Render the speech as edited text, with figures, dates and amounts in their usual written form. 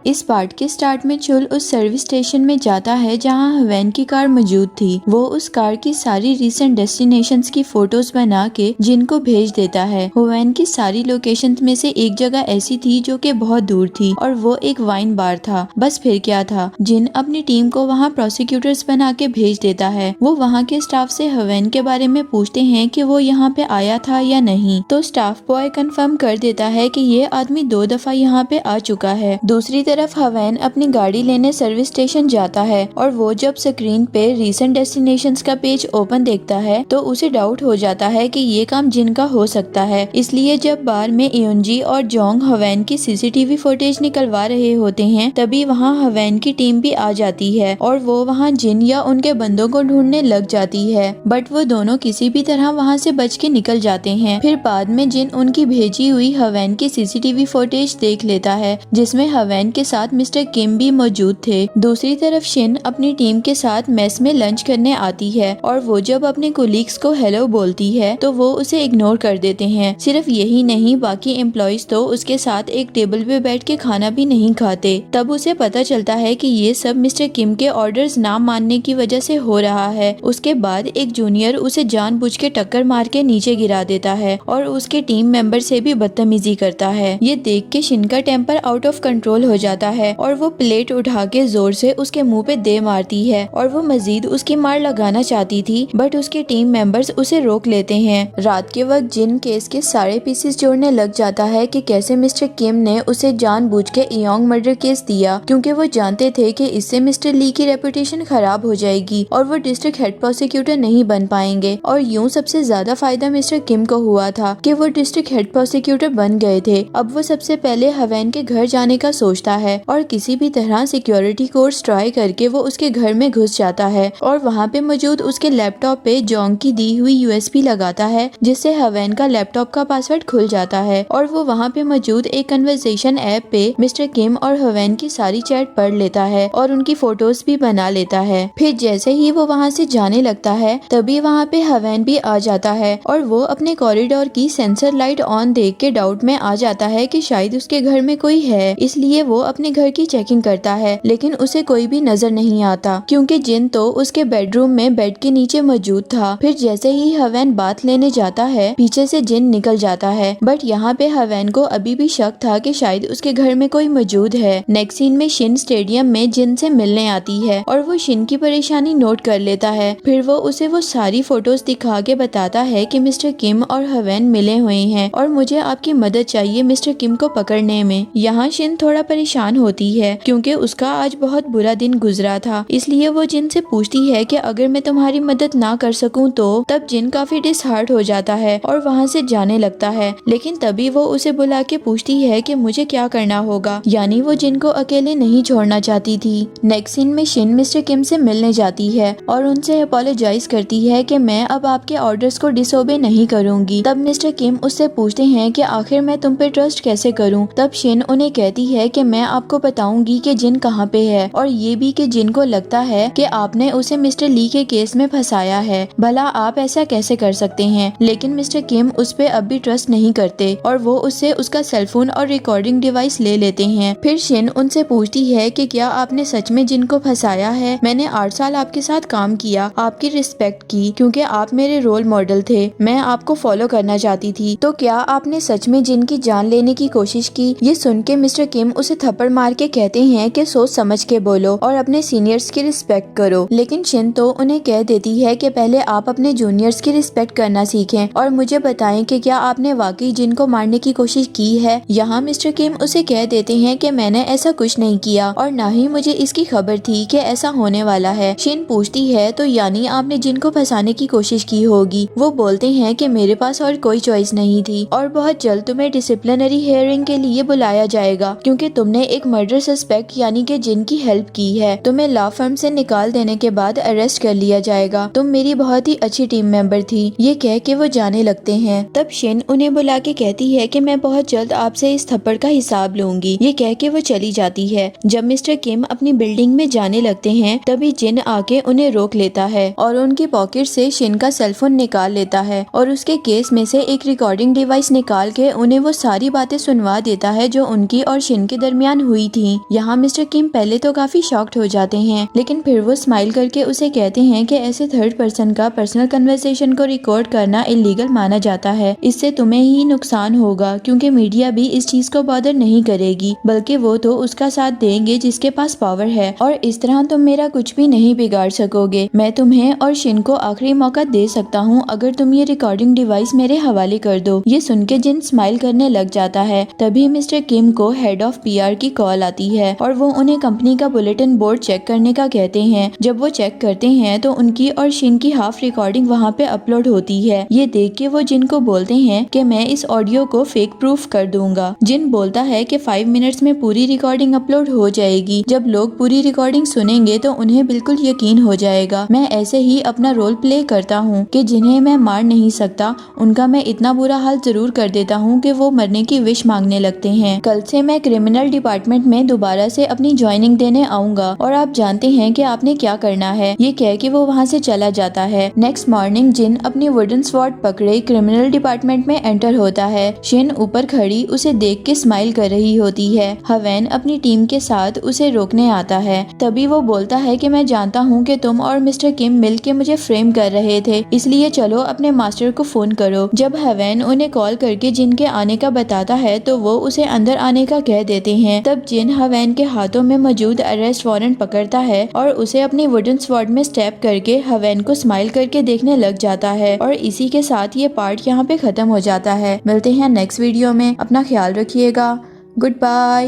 इस पार्ट के स्टार्ट में चुल उस सर्विस स्टेशन में जाता है जहां हवेन की कार मौजूद थी। वो उस कार की सारी रिसेंट डेस्टिनेशंस की फोटोज बना के जिन को भेज देता है। हवेन की सारी लोकेशंस में से एक जगह ऐसी थी जो कि बहुत दूर थी और वो एक वाइन बार था। बस फिर क्या था, जिन अपनी टीम को वहाँ प्रोसिक्यूटर्स बना के भेज देता है। वो वहाँ के स्टाफ से हवेन के बारे में पूछते हैं कि वो यहाँ पे आया था या नहीं, तो स्टाफ बॉय कंफर्म कर देता है कि ये आदमी 2 दफा यहाँ पे आ चुका है। दूसरी तरफ हवेन अपनी गाड़ी लेने सर्विस स्टेशन जाता है और वो जब स्क्रीन पे रिसेंट डेस्टिनेशंस का पेज ओपन देखता है तो उसे डाउट हो जाता है कि ये काम जिन का हो सकता है। इसलिए जब बार में इयोनजी और जोंग हवेन की सीसीटीवी फुटेज निकलवा रहे होते हैं तभी वहाँ हवेन की टीम भी आ जाती है और वो वहाँ जिन या उनके बंदों को ढूंढने लग जाती है, बट वो दोनों किसी भी तरह वहाँ से बच के निकल जाते हैं। फिर बाद में जिन उनकी भेजी हुई हवेन की सीसीटीवी फुटेज देख लेता है जिसमें हवेन के साथ मिस्टर किम भी मौजूद थे। दूसरी तरफ शिन अपनी टीम के साथ मेस में लंच करने आती है और वो जब अपने कोलीग्स को हेलो बोलती है तो वो उसे इग्नोर कर देते हैं। सिर्फ यही नहीं, बाकी एम्प्लॉइज तो उसके साथ एक टेबल पे बैठ के खाना भी नहीं खाते। तब उसे पता चलता है कि ये सब मिस्टर किम के ऑर्डर्स ना मानने की वजह से हो रहा है। उसके बाद एक जूनियर उसे जानबूझ के टक्कर मार के नीचे गिरा देता है और उसके टीम मेंबर से भी बदतमीजी करता है। ये देख के शिन का टेम्पर आउट ऑफ कंट्रोल हो जाता है और वो प्लेट उठा के जोर से उसके मुंह पे दे मारती है और वो मजीद उसकी मार लगाना चाहती थी, बट उसके टीम मेंबर्स उसे रोक लेते हैं। रात के वक्त जिन केस के सारे पीसेस जोड़ने लग जाता है कि कैसे मिस्टर किम ने उसे जानबूझ के इयोंग मर्डर केस दिया, क्योंकि वो जानते थे कि इससे मिस्टर ली की रेपुटेशन खराब हो जाएगी और वो डिस्ट्रिक्ट हेड प्रोसिक्यूटर नहीं बन पाएंगे। और यूं सबसे ज्यादा फायदा मिस्टर किम को हुआ था कि वो डिस्ट्रिक्ट हेड प्रोसिक्यूटर बन गए थे। अब वो सबसे पहले हवेन के घर जाने का सोचता है और किसी भी तरह सिक्योरिटी कोर्स ट्राई करके वो उसके घर में घुस जाता है और वहाँ पे मौजूद उसके लैपटॉप पे जोंग की दी हुई यूएसबी लगाता है जिससे हवेन का लैपटॉप का पासवर्ड खुल जाता है और वो वहाँ पे मौजूद एक कन्वर्सेशन ऐप पे मिस्टर किम और हवेन की सारी चैट पढ़ लेता है और उनकी फोटोज भी बना लेता है। फिर जैसे ही वो वहाँ से जाने लगता है तभी वहाँ पे हवेन भी आ जाता है और वो अपने कॉरिडोर की सेंसर लाइट ऑन देख के डाउट में आ जाता है कि शायद उसके घर में कोई है। इसलिए वो अपने घर की चेकिंग करता है लेकिन उसे कोई भी नजर नहीं आता क्योंकि जिन तो उसके बेडरूम में बेड के नीचे मौजूद था। फिर जैसे ही हवेन बात लेने जाता है पीछे से जिन निकल जाता है, बट यहाँ पे हवेन को अभी भी शक था कि शायद उसके घर में कोई मौजूद है। नेक्स्ट सीन में शिन स्टेडियम में जिन से मिलने आती है और वो शिन की परेशानी नोट कर लेता है। फिर वो उसे वो सारी फोटोज दिखा के बताता है कि मिस्टर किम और हवेन मिले हुए हैं और मुझे आपकी मदद चाहिए मिस्टर किम को पकड़ने में। यहाँ शिन थोड़ा परेशान होती है क्योंकि उसका आज बहुत बुरा दिन गुजरा था, इसलिए वो जिन से पूछती है कि अगर मैं तुम्हारी मदद ना कर सकूं तो। तब जिन काफी डिसहार्ट हो जाता है और वहाँ से जाने लगता है, लेकिन तभी वो उसे बुला के पूछती है कि मुझे क्या करना होगा, यानी वो जिन को अकेले नहीं छोड़ना चाहती थी। नेक्स्ट सीन में शिन मिस्टर किम से मिलने जाती है और उनसे अपोलोजाइज करती है कि मैं अब आपके ऑर्डर्स को डिसोबे नहीं करूंगी। तब मिस्टर किम उससे पूछते हैं कि आखिर मैं तुम पे ट्रस्ट कैसे करूं। तब शिन उन्हें कहती है कि मैं आपको बताऊंगी कि जिन कहाँ पे है और ये भी कि जिन को लगता है कि आपने उसे मिस्टर ली के केस में फंसाया है। भला आप ऐसा कैसे कर सकते हैं। लेकिन मिस्टर किम उस पे अब भी ट्रस्ट नहीं करते और वो उससे उसका सेलफोन और रिकॉर्डिंग डिवाइस ले लेते हैं। फिर शिन उनसे पूछती है कि क्या आपने सच में जिन को फंसाया है। मैंने 8 साल आपके साथ काम किया, आपकी रिस्पेक्ट की क्योंकि आप मेरे रोल मॉडल थे। मैं आपको फॉलो करना चाहती थी, तो क्या आपने सच में जिन की जान लेने की कोशिश की। ये सुन के मिस्टर किम उसे थप्पड़ मार के कहते हैं कि सोच समझ के बोलो और अपने सीनियर्स की रिस्पेक्ट करो। लेकिन शिन तो उन्हें कह देती है कि पहले आप अपने जूनियर्स की रिस्पेक्ट करना सीखें और मुझे बताएं कि क्या आपने वाकई जिन को मारने की कोशिश की है। यहाँ मिस्टर किम उसे कह देते हैं कि मैंने ऐसा कुछ नहीं किया और न ही मुझे इसकी खबर थी कि ऐसा होने वाला है। शिन पूछती है तो यानी आपने जिन को फंसाने की कोशिश की होगी। वो बोलते हैं कि मेरे पास और कोई चॉइस नहीं थी और बहुत जल्द तुम्हें डिसिप्लिनरी हियरिंग के लिए बुलाया जाएगा क्योंकि तुमने एक मर्डर सस्पेक्ट यानी कि जिन की हेल्प की है। तुम्हें लॉ फर्म से निकाल देने के बाद अरेस्ट कर लिया जाएगा। तुम मेरी बहुत ही अच्छी टीम मेंबर थी। ये कह के वो जाने लगते हैं। तब शिन उन्हें बुला के कहती है कि मैं बहुत जल्द आपसे इस थप्पड़ का हिसाब लूंगी। ये कह के वो चली जाती है। जब मिस्टर किम अपनी बिल्डिंग में जाने लगते हैं तभी जिन आके उन्हें रोक लेता है और उनकी पॉकेट से शिन का सेलफोन निकाल लेता है और उसके केस में से एक रिकॉर्डिंग डिवाइस निकाल के उन्हें वो सारी बातें सुनवा देता है जो उनकी और शिन के दरमियान ऑन हुई थी। यहाँ मिस्टर किम पहले तो काफी शॉक्ड हो जाते हैं, लेकिन फिर वो स्माइल करके उसे कहते हैं कि ऐसे थर्ड पर्सन का पर्सनल कन्वर्सेशन को रिकॉर्ड करना इलीगल माना जाता है। इससे तुम्हें ही नुकसान होगा, क्योंकि मीडिया भी इस चीज को बॉदर नहीं करेगी, बल्कि वो तो उसका साथ देंगे जिसके पास पावर है, और इस तरह तुम मेरा कुछ भी नहीं बिगाड़ सकोगे। मैं तुम्हें और शिन को आखिरी मौका दे सकता हूँ अगर तुम ये रिकॉर्डिंग डिवाइस मेरे हवाले कर दो। ये सुन के जिन स्माइल करने लग जाता है। तभी मिस्टर किम को हेड ऑफ पीआर की कॉल आती है और वो उन्हें कंपनी का बुलेटिन बोर्ड चेक करने का कहते हैं। जब वो चेक करते हैं तो उनकी और शिन की हाफ रिकॉर्डिंग वहाँ पे अपलोड होती है। ये देख के वो जिन को बोलते हैं कि मैं इस ऑडियो को फेक प्रूफ कर दूंगा। जिन बोलता है कि 5 मिनट्स में पूरी रिकॉर्डिंग अपलोड हो जाएगी। जब लोग पूरी रिकॉर्डिंग सुनेंगे तो उन्हें बिल्कुल यकीन हो जाएगा। मैं ऐसे ही अपना रोल प्ले करता हूँ कि जिन्हें मैं मार नहीं सकता उनका मैं इतना बुरा हाल जरूर कर देता हूँ कि वो मरने की विश मांगने लगते हैं। कल से मैं क्रिमिनल डिपार्टमेंट में दोबारा से अपनी ज्वाइनिंग देने आऊंगा और आप जानते हैं कि आपने क्या करना है। ये कह के वो वहाँ से चला जाता है। नेक्स्ट मॉर्निंग जिन अपनी वुडन स्वॉर्ड पकड़े क्रिमिनल डिपार्टमेंट में एंटर होता है। शिन ऊपर खड़ी उसे देख के स्माइल कर रही होती है। हवेन अपनी टीम के साथ उसे रोकने आता है। तभी वो बोलता है कि मैं जानता हूँ कि तुम और मिस्टर किम मिलके मुझे फ्रेम कर रहे थे, इसलिए चलो अपने मास्टर को फोन करो। जब हवेन उन्हें कॉल करके जिन के आने का बताता है तो वो उसे अंदर आने का कह देते हैं। तब जिन हवेन के हाथों में मौजूद अरेस्ट वारंट पकड़ता है और उसे अपनी वुडन स्वॉर्ड में स्टैब करके हवेन को स्माइल करके देखने लग जाता है। और इसी के साथ ये पार्ट यहाँ पे खत्म हो जाता है। मिलते हैं नेक्स्ट वीडियो में, अपना ख्याल रखिएगा। Good bye.